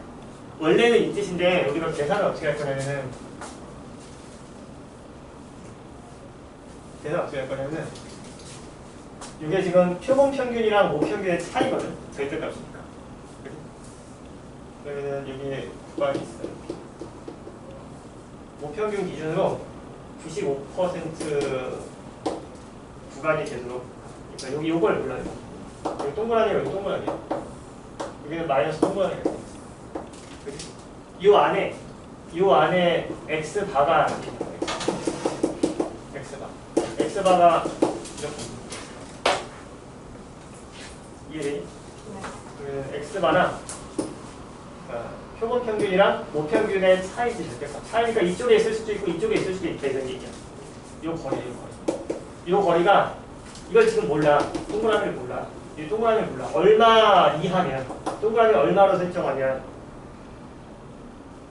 A: 원래는 이 뜻인데 우리가 계산을 어떻게 할 거냐면은 이게 지금 표본 평균이랑 모평균의 차이거든. 절대값이니까. 그러면은 여기에 구간이 있어요. 모평균 기준으로 95% 구간이 되도록. 그러니까 여기 요걸 몰라요. 여기 동그라미가 여기 동그라미야. 여기는 마이너스 동그라미가 있어. 그치? 요 안에 x바가 x바가 이렇게 이해되니? 그러면 x바나 표본 평균이랑 모평균의 차이지 절대값. 차이가 이쪽에 있을 수도 있고 이쪽에 있을 수도 있다 이런 얘기야. 요 거리가 이걸 지금 몰라. 동그라미를 몰라. 이 동그라미를 몰라. 얼마 이하면 동그라미 얼마로 설정하면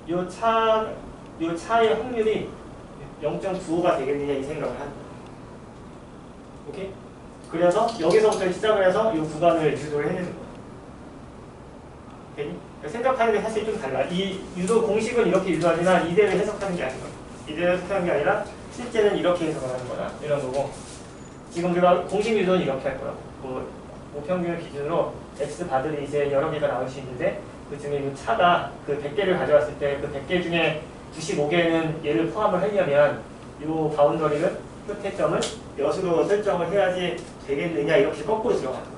A: 요 차의 확률이 0.95가 되겠느냐 이 생각을 한다. 오케이? 그래서 여기서부터 시작을 해서 이 구간을 유도를 해내는 거야. 오케이? 생각하는 게 사실 좀 달라. 이 유도 공식은 이렇게 유도하지만 이대로 해석하는 게 아닌 거야. 이대로 해석하는 게 아니라 실제는 이렇게 해석을 하는 거다. 이런 거고. 지금 우리가 공식 유도는 이렇게 할 거라고. 모평균을 기준으로 x 바들이 이제 여러 개가 나올 수 있는데 그 중에 이 차가 그 100개를 가져왔을 때 그 100개 중에 95개는 얘를 포함을 하려면 이 바운더리를 끝의 점을 몇으로 설정을 해야지 되겠느냐 이렇게 거꾸로 들어가는 거야.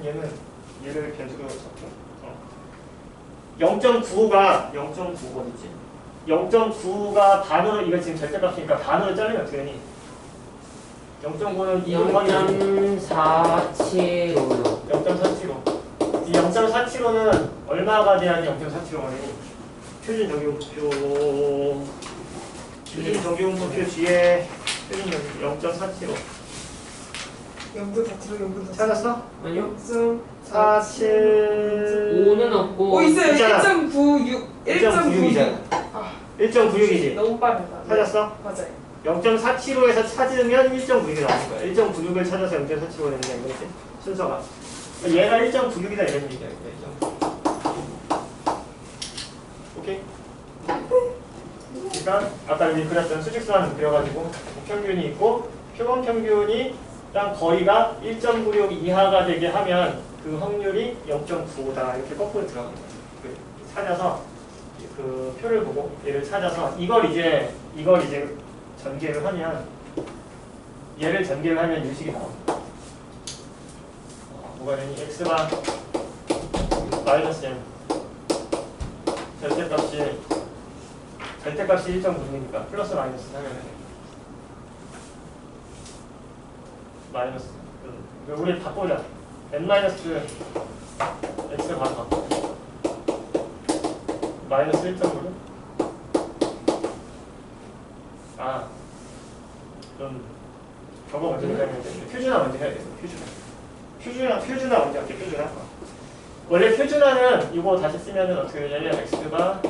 A: 얘를 변수로 잡고 0.95가 0.95거든지 0.9가 반으로 이거 지금 절대값이니까 반으로 잘리면 어떻게 되니? 0.9는 2 곱하기
B: 0.475요.
A: 0.475. 이 0.475는 얼마가 돼야지 0.475가 되니? 표준 정규분포표 뒤에 표준 0.475
C: 영분 자체로 영분 자체.
A: 찾았어?
B: 아니요.
A: 0.47
B: 5는 없고.
C: 있어요.
A: 있잖아.
C: 1.96.
A: 1.96이잖아.
C: 아,
A: 1.96이지?
C: 너무 빠르다.
A: 찾았어?
C: 맞아요.
A: 0.475에서 찾으면 1.96이 나오는 거야. 1.96을 찾아서 0.475가 되는 거지. 순서가. 얘가 1.96이다 이런 얘기야. 1.96. 오케이? 그러니까 아까 여기 그렸던 수직선 그려가지고 평균이 있고 표본 평균이랑 거리가 1.96 이하가 되게 하면 그 확률이 0.95다 이렇게 거꾸로 들어가는 거야. 찾아서 그 표를 보고 얘를 찾아서 이걸 이제 전개를 하면 얘를 전개를 하면 유식이 나옵니다. 뭐가 되니? x가 마이너스 m 절대값이 1.96이니까 플러스 마이너스 하면 마이너스 우리 바꾸자. n 마이너스 x 바로 바꿔. 마이너스 1.96? 아, 좀 저거 먼저 해야 되는데 표준화 먼저 해야 돼요. 표준화 먼저 할게. 표준화. 원래 표준화는 이거 다시 쓰면은 어떻게 되냐면 x가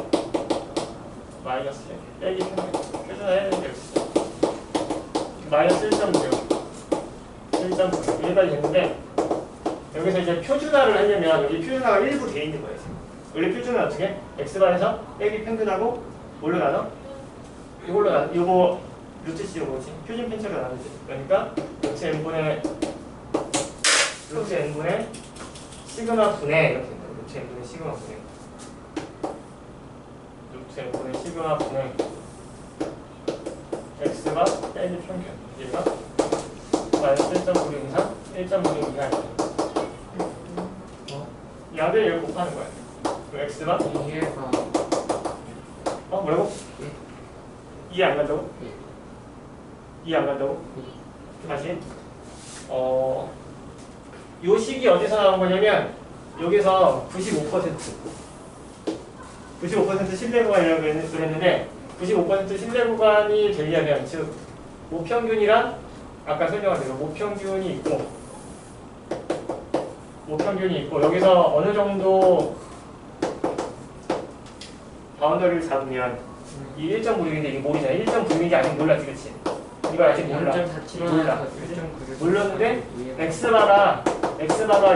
A: 마이너스 빼기 표준화 해야 되는데 마이너스 1.96 여기까지 됐는데 여기서 이제 표준화를 하려면 여기 표준화가 일부 돼 있는 거예요. 원래 표준은 어떻게? x반에서 빼기 평균하고 뭘로 나눠? 이걸로 나눠. 이거 루트 C 요거지. 표준 편차가 나누지. 그러니까 루트 n분의 시그마 분의 이렇게 된다. 루트 n분의 시그마 분의 x가 빼기 평균. 얘가 마이너스 1.96 이상 1.96 이하 양들 여기 곱하는 거야. x가
B: 이해가.
A: 뭐라고? 이해 안 간다고?
B: 예.
A: 이해 안 간다고?
B: 예.
A: 다시 요 식이 어디서 나온 거냐면 여기서 95% 신뢰 구간이라고 그랬는데 95% 신뢰 구간이 되려면 즉 모평균이랑 아까 설명한 대로 모평균이 있고 여기서 어느 정도 바운더리를 잡으면 이 1.96인데 이게 모르잖아. 1.96인지 아직 몰랐지, 그치? 이거 아직 몰라.
B: 0.475에서
A: 몰랐는데 x바가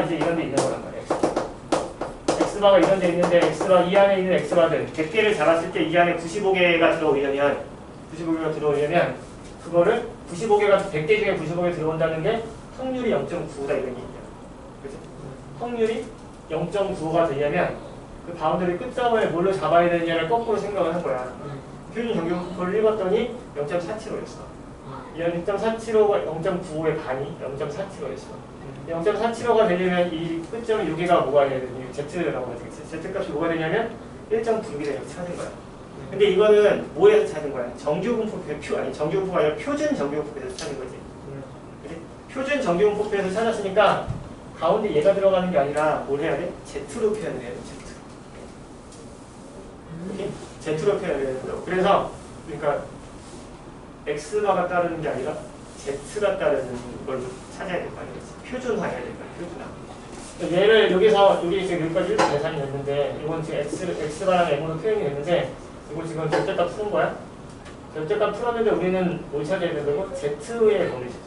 A: 이제 이런 데 있는 거란 말이야. x바가 이런 데 있는데 x바 이 안에 있는 x바들 100개를 잡았을 때 이 안에 95개가 들어오려면 그거를 95개가 100개 중에 95개 들어온다는 게 확률이 0.95다 이런 얘기야. 그치? 확률이 0.95가 되려면 그 바운더리 끝점을 뭘로 잡아야 되느냐를 거꾸로 생각을 한 거야. 표준 정규분포를 읽었더니 0.475였어. 이 0.475가 0.95의 반이 0.475였어. 0.475가 되려면 이 끝점이 여기가 뭐가 돼야 되니? Z라고 하지. Z값이 뭐가 되냐면 1.96이 되려고 찾은 거야. 근데 이거는 뭐에서 찾은 거야? 정규분포가 아니라 표준 정규분포에서 찾은 거지. 그치? 표준 정규분포에서 찾았으니까 가운데 얘가 들어가는 게 아니라 뭘 해야 돼? Z로 표현을 해야 돼. Z로 표현을 해야 된다고. 그래서 그러니까 X바가 따르는 게 아니라 Z가 따르는 걸 찾아야 될 거 아니야. 표준화해야 될 거야. 표준화. 얘를 여기서 지금 여기까지 이렇게 계산이 됐는데 이건 지금 X바랑 M으로 표현이 됐는데 이거 지금 절대값 푸는 거야. 절대값 풀었는데 우리는 뭘 찾아야 된다고? Z의 범위를 찾지.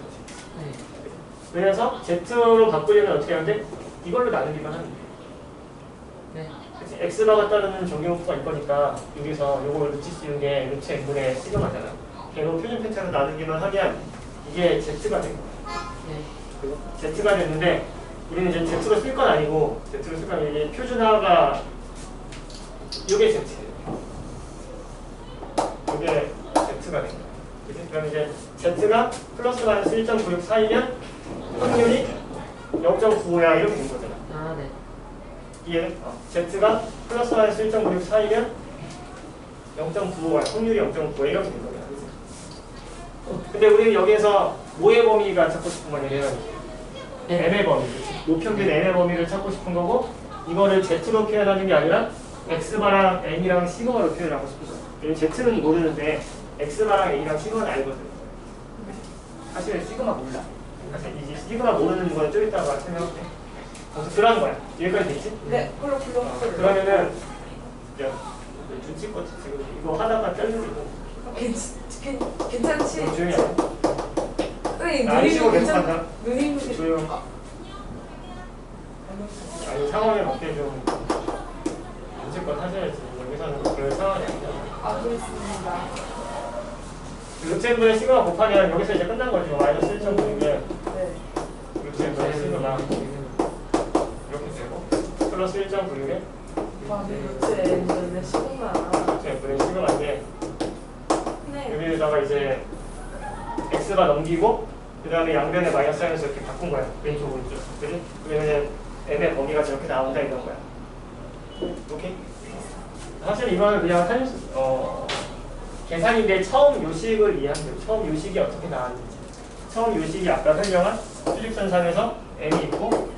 A: 그래서 Z로 바꾸려면 어떻게 하는데? 이걸로 나누기만 하는 거야. x바가 따르는 정규분포가 있거니까 여기서 요걸 루트 씌운 게 루트 n분의 시그마잖아. 걔로 표준 편차로 나누기만 하면 이게 z가 된 거야. z가 됐는데 우리는 이제 z로 쓸 건 아니고 z로 쓸 건 아니고 이게 표준화가 요게 z예요. 요게 z가 된 거야. 그치? 그럼 이제 z가 플러스 마이너스 1.96 사이면 확률이 0.95야 이렇게 된 거잖아.
B: 아, 네.
A: 이해돼? Z가 플러스 마이너스 1.96 사이면 0.95가 확률이 0.95 이렇게 된 거야. 근데 우리는 여기에서 뭐의 범위가 찾고 싶은 거냐면 M의 범위, 노평균 M의 범위를 찾고 싶은 거고 이거를 Z로 표현하는 게 아니라 X바랑 N이랑 시그마로 표현하고 싶은 거야. 왜냐면 Z는 모르는데 X바랑 N이랑 시그마는 알거든. 사실 시그마 몰라. 사실 이제 시그마 모르는 거는 좀 이따가 설명할게. 그래서 그런 거야. 여기까지 됐지?
C: 네, 콜로.
A: 그러면은 야, 눈치 껏 지금 이거 하다가 잘리고
C: 괜찮지?
A: 조용히 해.
C: 선생님,
A: 안 쉬고 계속
C: 괜찮-
A: 한다.
C: 누님도
A: 조용. 아니 상황에 맞게 좀 눈치껏 하셔야지. 여기서는 그럴 상황이 아니야.
C: 알겠습니다.
A: 루트분의 시그마 곱하면 여기서 이제 끝난 거죠. 마이너스 1.9면
C: 네.
A: 루트분의 시그마 이렇게 되고 플러스 1.96에
C: 와, 루트 시그마.
A: 루트분의 시그마인데
C: 네.
A: 여기에다가 이제 x가 넘기고 그 다음에 양변에 마이너스 하면서 이렇게 바꾼 거야. 왼쪽 오른쪽. 그지? 그러면 m의 범위가 저렇게 나온다 이런 거야. 오케이? 사실 이거는 그냥 계산인데 처음 요식을 이해하면 돼요. 처음 요식이 어떻게 나왔는지. 처음 요식이 아까 설명한 수직선상에서 m이 있고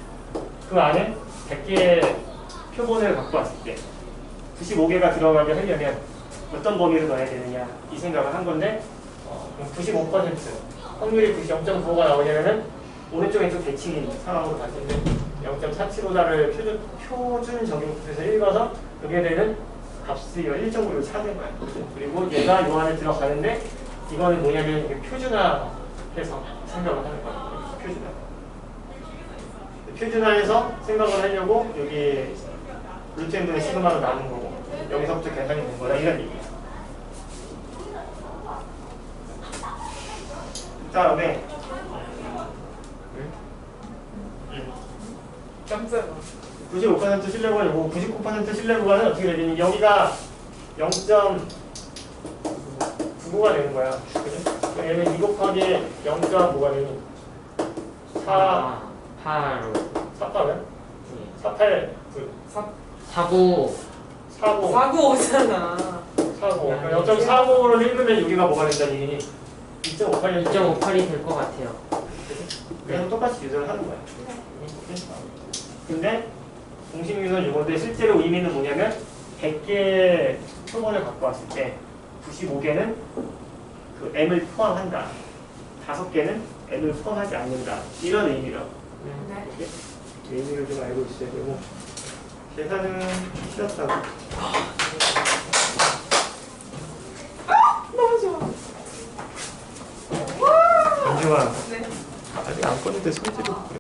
A: 그 안에 100개의 표본을 갖고 왔을 때 95개가 들어가게 하려면 어떤 범위를 넣어야 되느냐 이 생각을 한 건데 95% 확률이 0.95가 나오려면 오른쪽 왼쪽 대칭인 상황으로 봤는데 0.475를 표준 적용해서 읽어서 여기에 되는 값이 1.5를 찾는 거야. 그리고 얘가 요 안에 들어가는데 이거는 뭐냐면 이게 표준화해서 생각을 하는 거야. 표준화해서 생각을 하려고 여기 루트 n분의 시그마로 나오는 거고 여기서부터 계산이 된 거다 이런 얘기야. 다음에
C: 깜짝아.
A: 95% 신뢰구간이고 99% 신뢰구간은 어떻게 되니? 여기가 0.95가 되는 거야. 그지? 얘는 2 곱하기 0.5가 되니? 4,
B: 8,
A: 48면? 48,
B: 49,
A: 45,
C: 495잖아.
A: 45. 0.45를 읽으면 여기가 뭐가 된다니? 2.58이
B: 2.58이 될 것 같아요.
A: 그냥 똑같이 유도를 하는 거야. 근데 공식 유도는 이건데 실제로 의미는 뭐냐면 100개의 표본을 갖고 왔을 때 95개는 그 m을 포함한다. 5개는 m을 포함하지 않는다. 이런 의미로.
C: 네.
A: 이렇게 의미를 좀 알고 있어야 되고 계산은 쉬웠다고.
C: 너무 좋아.
A: 안주아
C: 네.
A: 아직 안 꺼는데 손질을